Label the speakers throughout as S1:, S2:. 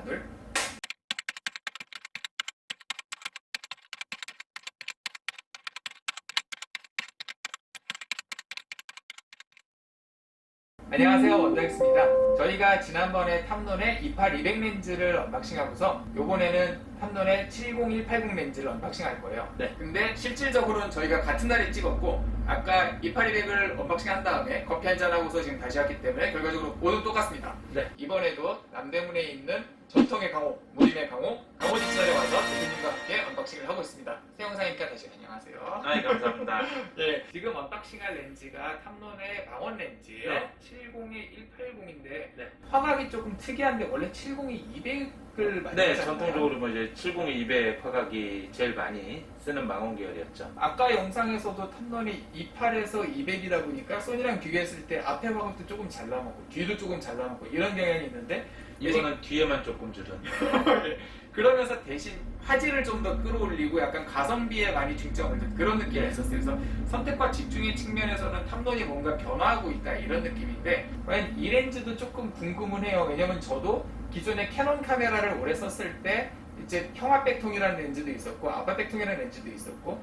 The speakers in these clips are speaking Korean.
S1: 사람들. 안녕하세요, 원더엑스입니다. 저희가 지난번에 탐론의 28-200 렌즈를 언박싱하고서 요번에는 탐론의 70180 렌즈를 언박싱할 거예요.
S2: 네.
S1: 근데 실질적으로는 저희가 같은 날에 찍었고 아까 28-200을 언박싱한 다음에 커피 한잔하고서 지금 다시 왔기 때문에 결과적으로 모두 똑같습니다.
S2: 네.
S1: 이번에도 남대문에 있는 전통의 강호, 무림의 강호, 강호지철에 와서 대표님과 함께 언박싱을 하고 있습니다. 세영사님께 다시 안녕하세요.
S2: 감사합니다.
S1: 네, 지금 언박싱할 렌즈가 탐론의 망원 렌즈예요.
S2: 네.
S1: 70180인데
S2: 네.
S1: 화각이 조금 특이한데 원래 702-200을 많이
S2: 네,
S1: 하잖아요.
S2: 전통적으로 뭐 이제 702-200 화각이 제일 많이 쓰는 망원 계열이었죠.
S1: 아까 영상에서도 탐론이 28에서 200이다 보니까 소니랑 비교했을 때 앞에 화각도 조금 잘 나먹고 뒤도 조금 잘 나먹고 이런 경향이 있는데
S2: 이거는 뒤에만 조금 줄은.
S1: 그러면서 대신 화질을 좀 더 끌어올리고 약간 가성비에 많이 중점을 둔 그런 느낌이 있었어요. 그래서 선택과 집중의 측면에서는 탐론이 뭔가 변화하고 있다 이런 느낌인데 과연 이 렌즈도 조금 궁금은 해요. 왜냐면 저도 기존에 캐논 카메라를 오래 썼을 때 이제 형압백통이라는 렌즈도 있었고 압박백통이라는 렌즈도 있었고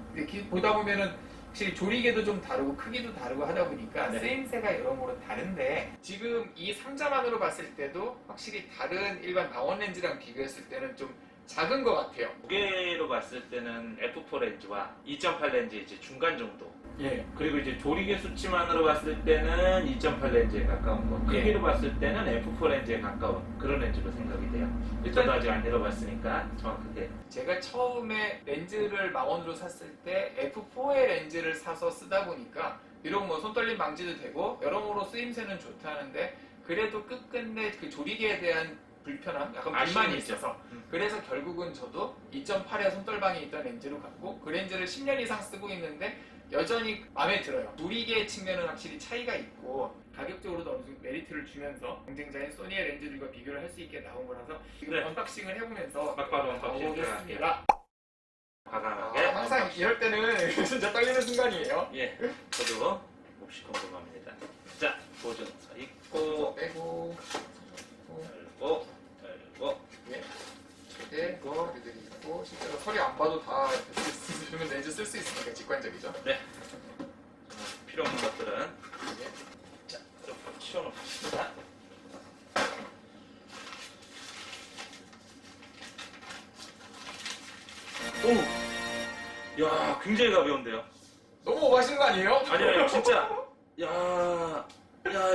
S1: 보다 보면은 확실히 조리개도 좀 다르고 크기도 다르고 하다 보니까
S2: 네.
S1: 쓰임새가 여러모로 다른데 지금 이 상자만으로 봤을 때도 확실히 다른 일반 망원 렌즈랑 비교했을 때는 좀 작은 것 같아요.
S2: 무게로 봤을 때는 F4 렌즈와 2.8 렌즈 이제 중간 정도.
S1: 예.
S2: 그리고 이제 조리개 수치만으로 봤을 때는 2.8 렌즈에 가까운 거. 크기로 봤을 때는 F4 렌즈에 가까운 그런 렌즈로 생각이 돼요. 저도 아직 안 내려봤으니까 정확하게.
S1: 제가 처음에 렌즈를 망원으로 샀을 때 F4의 렌즈를 사서 쓰다 보니까 비록 뭐 손떨림 방지도 되고 여러모로 쓰임새는 좋다는데 그래도 끝끝내 그 조리개에 대한 불편함, 약간 불만이 있어서 그래서 결국은 저도 2.8에 손떨방이 있던 렌즈로 갔고 그 렌즈를 10년 이상 쓰고 있는데 여전히 마음에 들어요. 조리개 측면은 확실히 차이가 있고 가격적으로도 어느 정도 메리트를 주면서 경쟁자인 소니의 렌즈들과 비교를 할 수 있게 나온 거라서 지금
S2: 네.
S1: 언박싱을 해보면서
S2: 막바로 언박싱
S1: 해보겠습니다.
S2: 과감하게.
S1: 항상 이럴 때는 진짜 떨리는 순간이에요.
S2: 예, 저도 몹시 궁금합니다. 자, 보존서 있고,
S1: 빼고
S2: 열고,
S1: 예. 최대 거리들이 있고 실제로 서류 안 봐도 다 쓰면 렌즈 쓸 수 있으니까 직관적이죠.
S2: 네. 필요 없는 것들은
S1: 예.
S2: 자, 이렇게 치워놓습니다. 오! 야, 굉장히 가벼운데요?
S1: 너무 오버하신 거 아니에요?
S2: 아니요, 진짜. 야,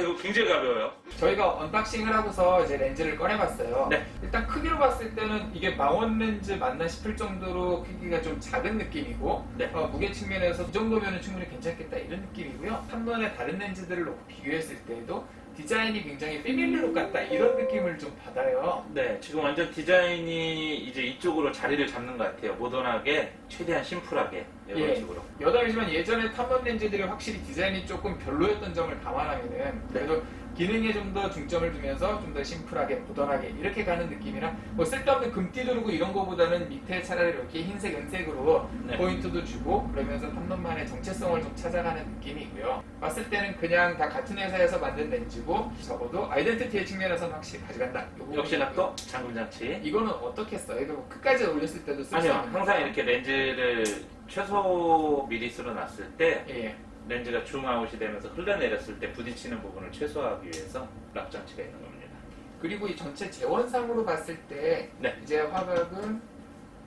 S2: 이거 굉장히 가벼워요.
S1: 저희가 언박싱을 하고서 이제 렌즈를 꺼내봤어요.
S2: 네.
S1: 일단 크기로 봤을 때는 이게 망원 렌즈 맞나 싶을 정도로 크기가 좀 작은 느낌이고
S2: 네.
S1: 무게 측면에서 이 정도면 충분히 괜찮겠다 이런 느낌이고요. 탐론의 다른 렌즈들을 놓고 비교했을 때에도 디자인이 굉장히 패밀리룩 같다 이런 느낌을 좀 받아요.
S2: 네, 지금 완전 디자인이 이제 이쪽으로 자리를 잡는 것 같아요. 모던하게, 최대한 심플하게, 이런
S1: 예.
S2: 식으로.
S1: 여담이지만 예전에 탐론 렌즈들이 확실히 디자인이 조금 별로였던 점을 감안하면은 그래도 기능에 좀 더 중점을 두면서 좀 더 심플하게 모던하게 이렇게 가는 느낌이라 뭐 쓸데없는 금띠 두르고 이런 거보다는 밑에 차라리 이렇게 흰색 은색으로
S2: 네.
S1: 포인트도 주고 그러면서 탐론만의 정체성을 좀 찾아가는 느낌이고요. 봤을 때는 그냥 다 같은 회사에서 만든 렌즈고 적어도 아이덴티티의 측면에서는 확실히 가져간다.
S2: 역시나 또 잠금장치.
S1: 이거는 어떻게 써요? 이거 끝까지 올렸을 때도 쓸 수
S2: 아니요,
S1: 있는
S2: 항상
S1: 건가요?
S2: 이렇게 렌즈를 최소 미리수로 놨을 때
S1: 예.
S2: 렌즈가 줌아웃이 되면서 흘러내렸을 때 부딪히는 부분을 최소화하기 위해서 락장치가 있는 겁니다.
S1: 그리고 이 전체 재원상으로 봤을 때
S2: 네.
S1: 이제 화각은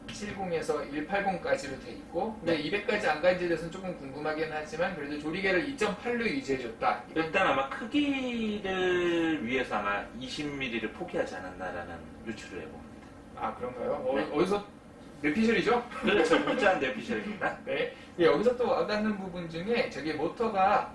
S1: 70에서 180까지로 돼 있고 근데
S2: 네.
S1: 200까지 안 간지에 대해서는 조금 궁금하긴 하지만 그래도 조리개를 2.8로 유지해줬다.
S2: 일단 아마 크기를 위해서 아마 20mm를 포기하지 않았나라는 유추를 해봅니다.
S1: 아 그런가요?
S2: 네.
S1: 어디서 뇌피셜이죠?
S2: 그렇죠, 문자한 뇌피셜입니다.
S1: 네. 여기서 또 와닿는 부분 중에 저기 모터가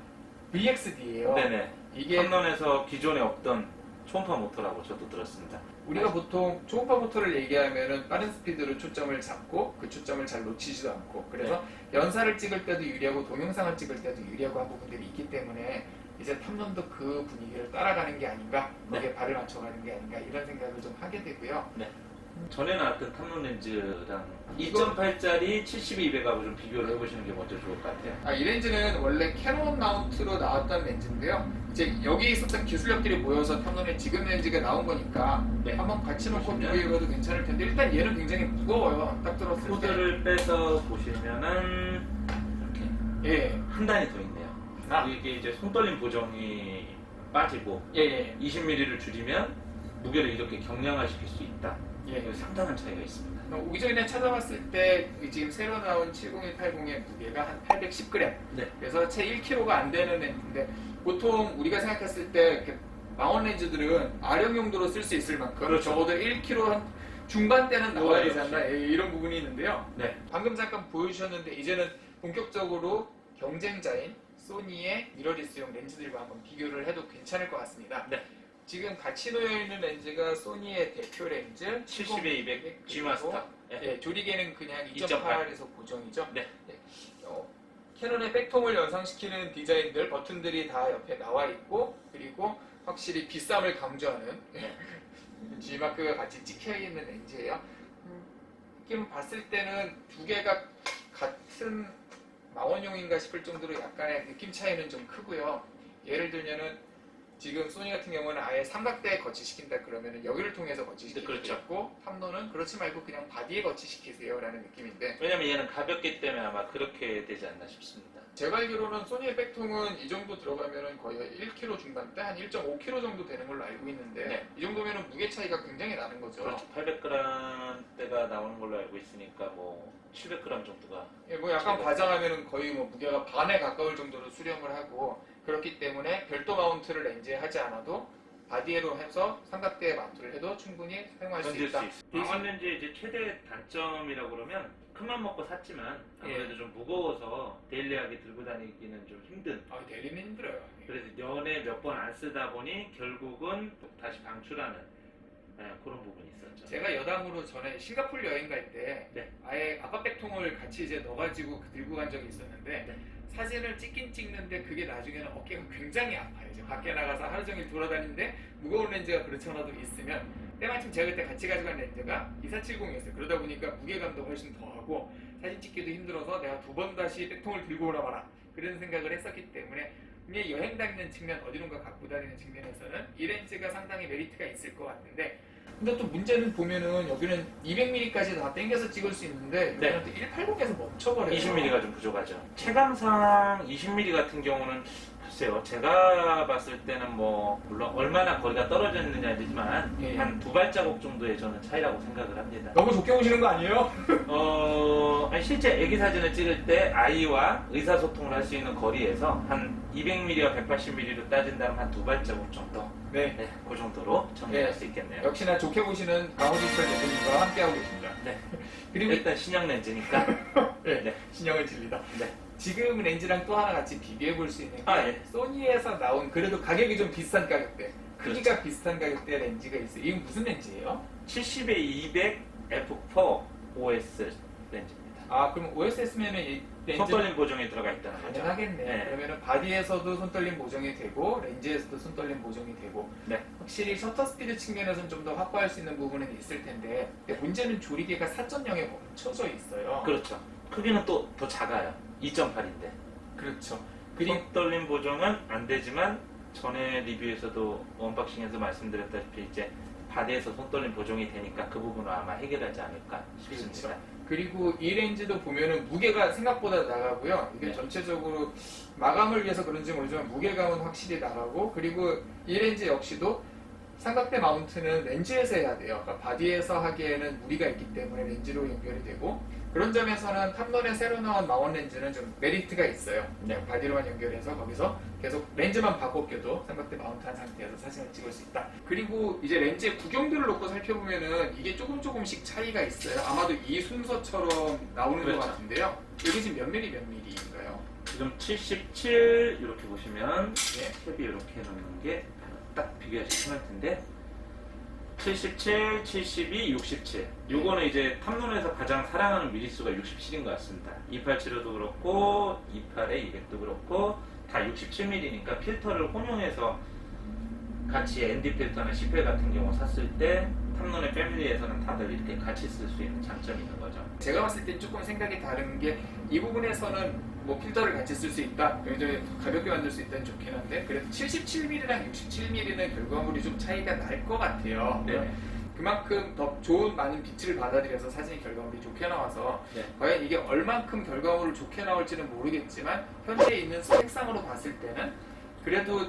S1: VXD예요.
S2: 네네.
S1: 이게
S2: 탐론에서 기존에 없던 초음파 모터라고 저도 들었습니다.
S1: 우리가 보통 초음파 모터를 얘기하면은 빠른 스피드로 초점을 잡고 그 초점을 잘 놓치지도 않고 그래서 연사를 찍을 때도 유리하고 동영상을 찍을 때도 유리하고 한 부분들이 있기 때문에 이제 탐론도 그 분위기를 따라가는 게 아닌가 거기에 발을 맞춰가는 게 아닌가 이런 생각을 좀 하게 되고요.
S2: 네. 전에 나왔던 탐론 렌즈랑 2.8짜리 70-200하고 좀 비교를 해보시는 게 먼저 좋을 것 같아요.
S1: 이 렌즈는 원래 캐논 마운트로 나왔던 렌즈인데요. 이제 여기 있었던 기술력들이 모여서 탐론의 지금 렌즈가 나온 거니까
S2: 네.
S1: 한번 같이 놓고
S2: 보시면.
S1: 비교해봐도 괜찮을 텐데 일단 얘는 굉장히 무거워요. 딱 들었을 때.
S2: 코드를 빼서 보시면은 이렇게
S1: 예.
S2: 한 단이 더 있네요.
S1: 아.
S2: 이게 이제 손떨림 보정이 빠지고
S1: 예.
S2: 20mm를 줄이면 무게를 이렇게 경량화시킬 수 있다.
S1: 예.
S2: 이거 상당한 차이가 있습니다.
S1: 오기 전에 찾아봤을 때 지금 새로 나온 70180의 무게가 한 810g.
S2: 네.
S1: 그래서 채 1kg가 안 되는 렌즈인데 보통 우리가 생각했을 때 이렇게 망원 렌즈들은 아령 용도로 쓸 수 있을 만큼
S2: 그렇죠.
S1: 적어도 1kg 한 중반대는 나와야 되지 않나
S2: 역시.
S1: 이런 부분이 있는데요.
S2: 네.
S1: 방금 잠깐 보여주셨는데 이제는 본격적으로 경쟁자인 소니의 미러리스용 렌즈들과 한번 비교를 해도 괜찮을 것 같습니다.
S2: 네.
S1: 지금 같이 놓여있는 렌즈가 소니의 대표 렌즈
S2: 70-200 G 마스터. 네.
S1: 예, 조리개는 그냥
S2: 2.8.
S1: 2.8에서 고정이죠.
S2: 네.
S1: 캐논의 백통을 연상시키는 디자인들, 버튼들이 다 옆에 나와 있고, 그리고 확실히 비쌈을 강조하는 G마크가 같이 찍혀 있는 렌즈예요. 느낌 봤을 때는 두 개가 같은 망원용인가 싶을 정도로 약간의 느낌 차이는 좀 크고요. 예를 들면은 지금 소니 같은 경우는 아예 삼각대에 거치시킨다 그러면은 여기를 통해서 거치시키고
S2: 그렇죠.
S1: 있고 탐노는 그렇지 말고 그냥 바디에 거치시키세요 라는 느낌인데
S2: 왜냐면 얘는 가볍기 때문에 아마 그렇게 되지 않나 싶습니다.
S1: 제가 알기로는 소니의 백통은 이 정도 들어가면은 거의 1kg 중반대 한 1.5kg 정도 되는 걸로 알고 있는데
S2: 네.
S1: 이 정도면은 무게 차이가 굉장히 나는 거죠.
S2: 그렇죠. 800g대가 나오는 걸로 알고 있으니까 뭐 700g 정도가.
S1: 예, 뭐 약간 과장하면은 거의 뭐 무게가 반에 가까울 정도로 수렴을 하고 그렇기 때문에 별도 마운트를 렌즈에 하지 않아도 바디에로 해서 삼각대에 마운트를 해도 충분히 사용할 수
S2: 던질
S1: 있다.
S2: 수 있어. 망원 렌즈의 이제 최대 단점이라고 그러면 큰맘 먹고 샀지만 아무래도 좀 무거워서 데일리하게 들고 다니기는 좀 힘든.
S1: 데리는 힘들어요.
S2: 그래서 연에 몇 번 안 쓰다 보니 결국은 다시 방출하는 그런 부분이 있었죠.
S1: 제가 여담으로 전에 싱가포르 여행 갈 때
S2: 네.
S1: 아예 아빠백통을 같이 이제 넣어가지고 들고 간 적이 있었는데
S2: 네.
S1: 사진을 찍긴 찍는데 그게 나중에는 어깨가 굉장히 아파요. 이제 밖에 나가서 하루 종일 돌아다니는데 무거운 렌즈가 그렇지 않아도 있으면 때마침 제가 그때 같이 가져간 렌즈가 2470이었어요. 그러다 보니까 무게감도 훨씬 더하고 사진 찍기도 힘들어서 내가 두 번 다시 백통을 들고 오나 봐라 그런 생각을 했었기 때문에 이게 여행 다니는 측면 어디론가 갖고 다니는 측면에서는 이 렌즈가 상당히 메리트가 있을 것 같은데 근데 또 문제는 보면은 여기는 200mm까지 다 당겨서 찍을 수 있는데
S2: 네.
S1: 여기는 또 180에서 멈춰버려요.
S2: 20mm가 좀 부족하죠. 체감상 20mm 같은 경우는 글쎄요. 제가 봤을 때는 뭐 물론 얼마나 거리가 떨어져 있느냐지만
S1: 예.
S2: 한 두 발자국 정도의 저는 차이라고 생각을 합니다.
S1: 너무 좋게 보시는 거 아니에요?
S2: 아니, 실제 애기 사진을 찍을 때 아이와 의사소통을 할 수 있는 거리에서 한 200mm와 180mm로 따진다면 한 두 발자국 정도.
S1: 네.
S2: 네, 그 정도로 정리할
S1: 네.
S2: 수 있겠네요.
S1: 역시나 좋게 보시는 강호진철 대표님과 함께하고 계십니다.
S2: 네.
S1: 그리고
S2: 일단 신형 렌즈니까.
S1: 네,
S2: 네.
S1: 신형을 질리다.
S2: 네.
S1: 지금 렌즈랑 또 하나 같이 비교해 볼 수 있는 게
S2: 예.
S1: 소니에서 나온 그래도 가격이 좀 비싼 가격대 크기가
S2: 그렇죠.
S1: 비슷한 가격대 렌즈가 있어요. 이건 무슨 렌즈예요?
S2: 70-200 F4 OS 렌즈입니다.
S1: 아 그럼 OSS면은 이 렌즈
S2: 손떨림 보정이 들어가 있다는 거죠.
S1: 가능하겠네.
S2: 네.
S1: 그러면은 바디에서도 손떨림 보정이 되고 렌즈에서도 손떨림 보정이 되고
S2: 네.
S1: 확실히 셔터 스피드 측면에서는 좀 더 확보할 수 있는 부분은 있을 텐데 근데 문제는 조리개가 4.0에 멈춰져 있어요.
S2: 그렇죠. 크기는 또 더 작아요. 2.8인데.
S1: 그렇죠. 그리고
S2: 손떨림 보정은 안 되지만 전에 리뷰에서도 언박싱에서 말씀드렸다시피 이제 바디에서 손떨림 보정이 되니까 그 부분을 아마 해결하지 않을까 싶습니다.
S1: 그리고 이 렌즈도 보면은 무게가 생각보다 나가고요. 이게
S2: 네.
S1: 전체적으로 마감을 위해서 그런지 모르지만 무게감은 확실히 나가고 그리고 이 렌즈 역시도 삼각대 마운트는 렌즈에서 해야 돼요. 그러니까 바디에서 하기에는 무리가 있기 때문에 렌즈로 연결이 되고 그런 점에서는 탐론의 새로 나온 망원 렌즈는 좀 메리트가 있어요.
S2: 네.
S1: 바디로만 연결해서 거기서 계속 렌즈만 바꿔 껴도 삼각대 마운트한 상태에서 사진을 찍을 수 있다. 그리고 이제 렌즈의 구경들을 놓고 살펴보면은 이게 조금씩 차이가 있어요. 아마도 이 순서처럼 나오는
S2: 그렇죠.
S1: 것 같은데요. 여기 지금 몇 mm인가요?
S2: 지금 77 이렇게 보시면
S1: 네.
S2: 탭이 이렇게 놓는 게 딱 비교하시면 텐데 77, 72, 67 요거는 이제 탐론에서 가장 사랑하는 미리수가 67인 것 같습니다. 287호도 그렇고 28에 200도 그렇고 다 67mm니까 필터를 혼용해서 같이 ND 필터나 CPL 같은 경우 샀을 때 탐론의 패밀리에서는 다들 이렇게 같이 쓸 수 있는 장점이 있는 거죠.
S1: 제가 봤을 땐 조금 생각이 다른 게 이 부분에서는 뭐 필터를 같이 쓸 수 있다, 굉장히 가볍게 만들 수 있다는 좋긴 한데 그래도 77mm랑 67mm는 결과물이 좀 차이가 날 것 같아요.
S2: 네.
S1: 그만큼 더 좋은 많은 빛을 받아들여서 사진이 결과물이 좋게 나와서
S2: 네.
S1: 과연 이게 얼만큼 결과물을 좋게 나올지는 모르겠지만 현재 있는 스펙상으로 봤을 때는 그래도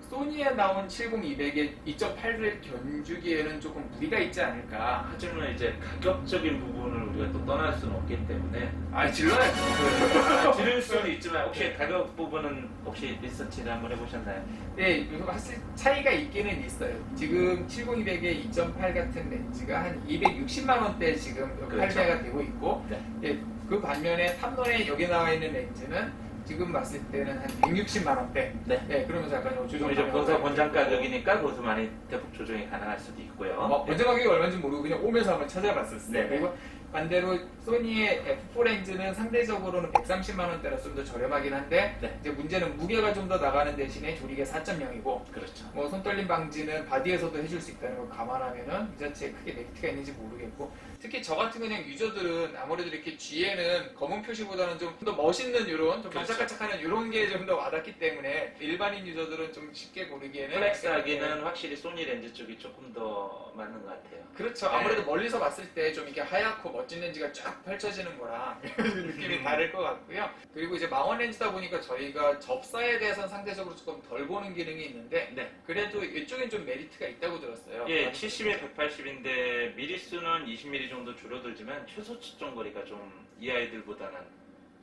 S1: 소니에 나온 70200의 2.8를 견주기에는 조금 무리가 있지 않을까.
S2: 하지만 이제 가격적인 부분을 우리가 또 떠날 수는 없기 때문에
S1: 질러야죠.
S2: 들을 수는 있지만 혹시 가격 부분은 혹시 리서치를 한번 해보셨나요?
S1: 네, 이거 사실 차이가 있기는 있어요. 지금 70200의 2.8 같은 렌즈가 한 260만 원대 지금
S2: 그렇죠.
S1: 판매가 되고 있고,
S2: 네.
S1: 예, 그 반면에 탐론에 여기 나와 있는 렌즈는 지금 봤을 때는 한 160만 원대.
S2: 네.
S1: 예, 그러면서 약간
S2: 좀
S1: 조정.
S2: 이제 본사 권장 가격이니까 거기서 많이 대폭 조정이 가능할 수도 있고요.
S1: 권장 가격이 얼마인지 모르고 그냥 오면서 한번 찾아봤었어요.
S2: 네.
S1: 그리고 반대로 소니의 F4 렌즈는 상대적으로는 130만 원대라 좀 더 저렴하긴 한데
S2: 네.
S1: 이제 문제는 무게가 좀 더 나가는 대신에 조리개 4.0이고
S2: 그렇죠.
S1: 뭐 손떨림 방지는 바디에서도 해줄 수 있다는 걸 감안하면은 이 자체에 크게 메리트가 있는지 모르겠고 특히 저 같은 그냥 유저들은 아무래도 이렇게 뒤에는 검은 표시보다는 좀 더 멋있는 이런 좀
S2: 그렇죠.
S1: 반짝반짝하는 이런 게 좀 더 와닿기 때문에 일반인 유저들은 좀 쉽게 고르기에는
S2: 플렉스하기는 확실히 소니 렌즈 쪽이 조금 더 맞는 것 같아요.
S1: 그렇죠. 아무래도 멀리서 봤을 때 좀 이렇게 하얗고 멋진 렌즈가 쫙 펼쳐지는 거랑 느낌이 다를 것 같고요. 그리고 이제 망원 렌즈다 보니까 저희가 접사에 대해서는 상대적으로 조금 덜 보는 기능이 있는데
S2: 네.
S1: 그래도 이쪽엔 좀 메리트가 있다고 들었어요.
S2: 예, 70에 180인데 미리수는 20mm 정도 줄어들지만 최소 측정 거리가 좀 이 아이들보다는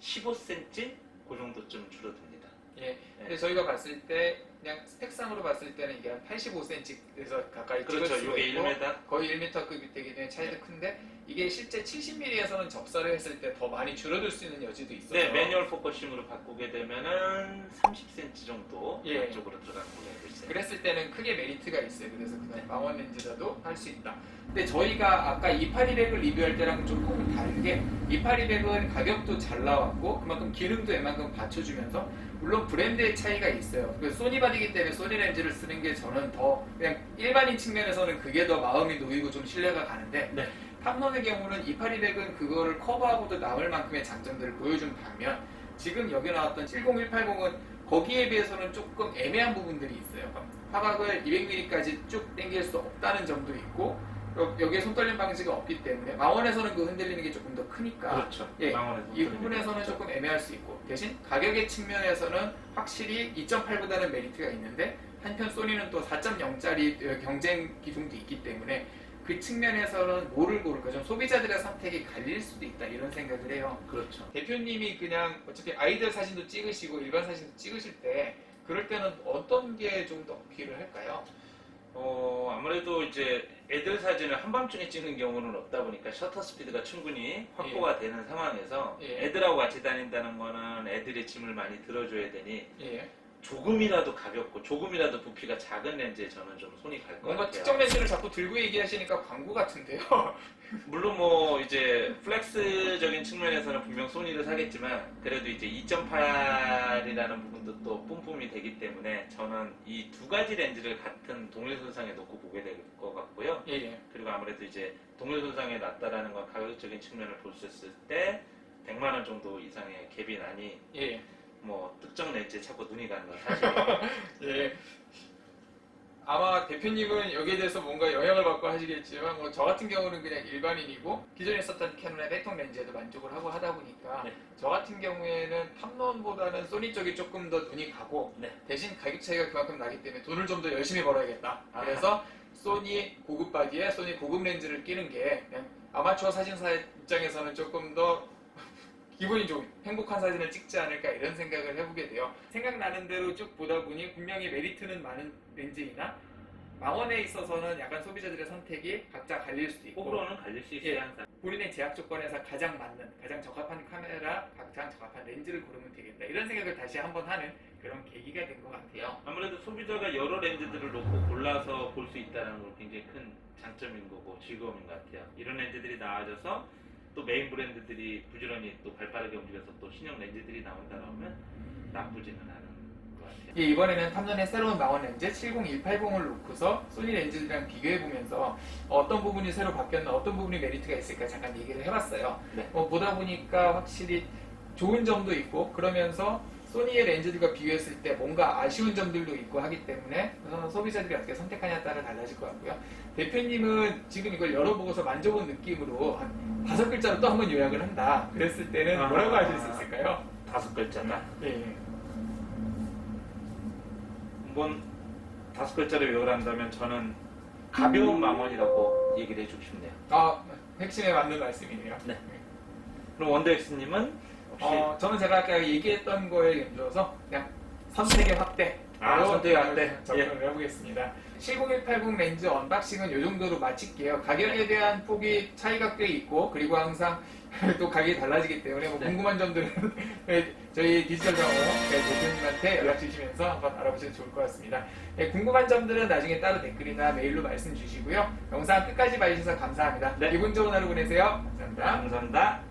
S2: 15cm 그 정도쯤 줄어듭니다.
S1: 예. 근데 저희가 봤을 때 그냥 스펙상으로 봤을 때는 이게 한 85cm에서 가까이 찍을
S2: 그렇죠.
S1: 수가
S2: 이게
S1: 있고
S2: 1m.
S1: 거의 1m급이 되기 때문에 차이도 큰데 이게 실제 70mm에서는 접사를 했을 때 더 많이 줄어들 수 있는 여지도 있어서
S2: 네, 매뉴얼 포커싱으로 바꾸게 되면은 30cm 정도
S1: 예.
S2: 쪽으로 들어가는 걸로 알고 있어요.
S1: 그랬을 때는 크게 메리트가 있어요. 그래서 그냥
S2: 네.
S1: 망원 렌즈라도 할 수 있다. 근데 저희가 아까 28200을 리뷰할 때랑 조금 다른 게 28200은 가격도 잘 나왔고 그만큼 기능도 웬만큼 받쳐주면서 물론 브랜드의 차이가 있어요. 그 소니 바디기 때문에 소니 렌즈를 쓰는 게 저는 더 그냥 일반인 측면에서는 그게 더 마음이 놓이고 좀 신뢰가 가는데
S2: 네.
S1: 탐론의 경우는 28200은 그거를 커버하고도 남을 만큼의 장점들을 보여준 반면 지금 여기 나왔던 70180은 거기에 비해서는 조금 애매한 부분들이 있어요. 화각을 200mm까지 쭉 당길 수 없다는 점도 있고 여기에 손떨림 방지가 없기 때문에 망원에서는 그 흔들리는 게 조금 더 크니까
S2: 그렇죠.
S1: 예,
S2: 망원에서
S1: 이 부분에서는 조금 애매할 수 있고 대신 가격의 측면에서는 확실히 2.8보다는 메리트가 있는데 한편 소니는 또 4.0짜리 경쟁 기둥도 있기 때문에 그 측면에서는 뭐를 고를까 좀 소비자들의 선택이 갈릴 수도 있다 이런 생각을 해요.
S2: 그렇죠.
S1: 대표님이 그냥 어차피 아이들 사진도 찍으시고 일반 사진도 찍으실 때 그럴 때는 어떤 게 좀 더 어필을 할까요?
S2: 아무래도 이제 애들 사진을 한밤중에 찍는 경우는 없다 보니까 셔터 스피드가 충분히 확보가 되는 상황에서
S1: 예.
S2: 애들하고 같이 다닌다는 거는 애들의 짐을 많이 들어줘야 되니
S1: 예.
S2: 조금이라도 가볍고 조금이라도 부피가 작은 렌즈에 저는 좀 손이 갈 것
S1: 뭔가
S2: 같아요.
S1: 특정 렌즈를 자꾸 들고 얘기하시니까 광고 같은데요.
S2: 물론 뭐 이제 플렉스적인 측면에서는 분명 소니를 사겠지만 그래도 이제 2.8이라는 부분도 또 뿜뿜이 되기 때문에 저는 이 두 가지 렌즈를 같은 동일 손상에 놓고 보게 될 것 같고요.
S1: 예.
S2: 그리고 아무래도 이제 동일 손상에 낮다라는 건 가격적인 측면을 볼 수 있을 때 100만 원 정도 이상의 갭이 나니
S1: 예.
S2: 뭐 특정 렌즈에 자꾸 눈이 가는 건 사실이에요.
S1: 예. 아마 대표님은 여기에 대해서 뭔가 영향을 받고 하시겠지만 뭐 저 같은 경우는 그냥 일반인이고 기존에 썼던 캐논의 백통 렌즈에도 만족을 하고 하다 보니까
S2: 네.
S1: 저 같은 경우에는 탐론보다는 소니 쪽이 조금 더 눈이 가고
S2: 네.
S1: 대신 가격 차이가 그만큼 나기 때문에 돈을 좀 더 열심히 벌어야겠다.
S2: 아하.
S1: 그래서 소니 고급 바디에 소니 고급 렌즈를 끼는 게 그냥 아마추어 사진사 입장에서는 조금 더 기분이 좀 행복한 사진을 찍지 않을까 이런 생각을 해보게 돼요. 생각나는 대로 쭉 보다 보니 분명히 메리트는 많은 렌즈이나 망원에 있어서는 약간 소비자들의 선택이 각자 갈릴 수도 있고
S2: 호불호는 갈릴 수 있어요.
S1: 예.
S2: 항상.
S1: 본인의 제약 조건에서 가장 맞는, 가장 적합한 카메라, 가장 적합한 렌즈를 고르면 되겠다 이런 생각을 다시 한번 하는 그런 계기가 된 것 같아요.
S2: 아무래도 소비자가 여러 렌즈들을 놓고 골라서 볼 수 있다는 건 굉장히 큰 장점인 거고 즐거움인 것 같아요. 이런 렌즈들이 나와져서 또 메인 브랜드들이 부지런히 또 발빠르게 움직여서 또 신형 렌즈들이 나온다 그러면 나쁘지는 않은 것
S1: 예, 이번에는 탐론의 새로운 망원 렌즈 70180을 놓고서 소니 렌즈들이랑 비교해보면서 어떤 부분이 새로 바뀌었나, 어떤 부분이 메리트가 있을까 잠깐 얘기를 해봤어요.
S2: 네.
S1: 보다 보니까 확실히 좋은 점도 있고 그러면서 소니의 렌즈들과 비교했을 때 뭔가 아쉬운 점들도 있고 하기 때문에 소비자들이 어떻게 선택하냐에 따라 달라질 것 같고요. 대표님은 지금 이걸 열어보고서 만져본 느낌으로 한 5글자로 또 한번 요약을 한다. 그랬을 때는 뭐라고 하실 수 있을까요?
S2: 5글자다.
S1: 예.
S2: 한번 5글자로 요약을 한다면 저는 가벼운 망원이라고 얘기를 해주고 싶네요.
S1: 아, 핵심에 맞는 말씀이네요.
S2: 네. 그럼 원더엑스님은 혹시
S1: 저는 제가 아까 얘기했던 거에 연주어서 그냥 선택의 확대.
S2: 선택의 확대.
S1: 접근을 해보겠습니다. 70180 렌즈 언박싱은 이 정도로 마칠게요. 가격에 대한 폭이 차이가 꽤 있고 그리고 항상 또 가격이 달라지기 때문에 뭐
S2: 네.
S1: 궁금한 점들은 저희 디지털 정보 대표님한테 연락 주시면서 한번 알아보시면 좋을 것 같습니다. 궁금한 점들은 나중에 따로 댓글이나 메일로 말씀 주시고요. 영상 끝까지 봐주셔서 감사합니다.
S2: 네.
S1: 기분 좋은 하루 보내세요. 감사합니다.
S2: 감사합니다.